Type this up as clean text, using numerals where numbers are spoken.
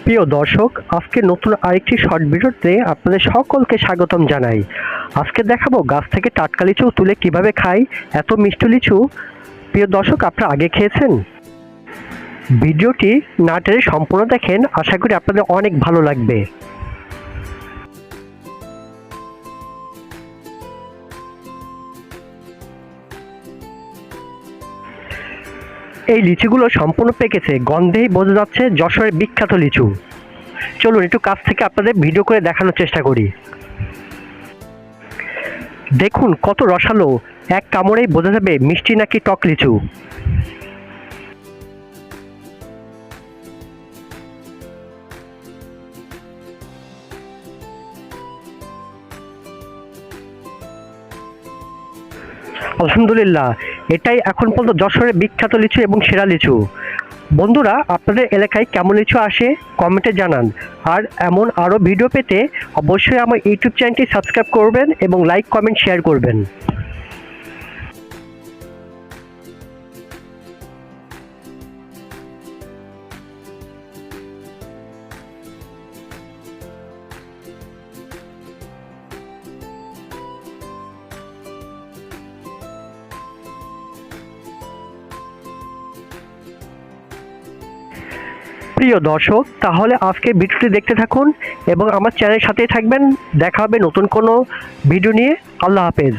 প্রিয় দর্শক, আজকে নতুন আরেকটি শর্ট ভিডিওতে আপনাদের সকলকে স্বাগতম জানাই। আজকে দেখাবো গাছ থেকে টাটকা লিচু তুলে কিভাবে খাই। এত মিষ্টি লিচু প্রিয় দর্শক, আপনারা আগে খেয়েছেন? ভিডিওটি না টেনে সম্পূর্ণ দেখেন, আশা করি আপনাদের অনেক ভালো লাগবে। এই লিচুগুলো সম্পূর্ণ পেকেছে, গন্ধেই বোঝা যাচ্ছে যশোরের বিখ্যাত লিচু। চলুন একটু কাছ থেকে আপনাদের ভিডিও করে দেখানোর চেষ্টা করি। দেখুন কত রসালো, এক কামড়েই বোঝা যাবে মিষ্টি নাকি টক লিচু। আলহামদুলিল্লাহ, এটাই এখন পর্যন্ত যশোরের বিখ্যাত লিচু এবং সেরা লিচু। বন্ধুরা, আপনাদের এলাকায় কেমন লিচু আসে কমেন্টে জানান। আর এমন আরও ভিডিও পেতে অবশ্যই আমার ইউটিউব চ্যানেলটি সাবস্ক্রাইব করবেন এবং লাইক কমেন্ট শেয়ার করবেন। প্রিয় দর্শক, তাহলে আজকে ভিডিওটি দেখতে থাকুন এবং আমার চ্যানেলের সাথেই থাকবেন। দেখা হবে নতুন কোনো ভিডিও নিয়ে। আল্লাহ হাফেজ।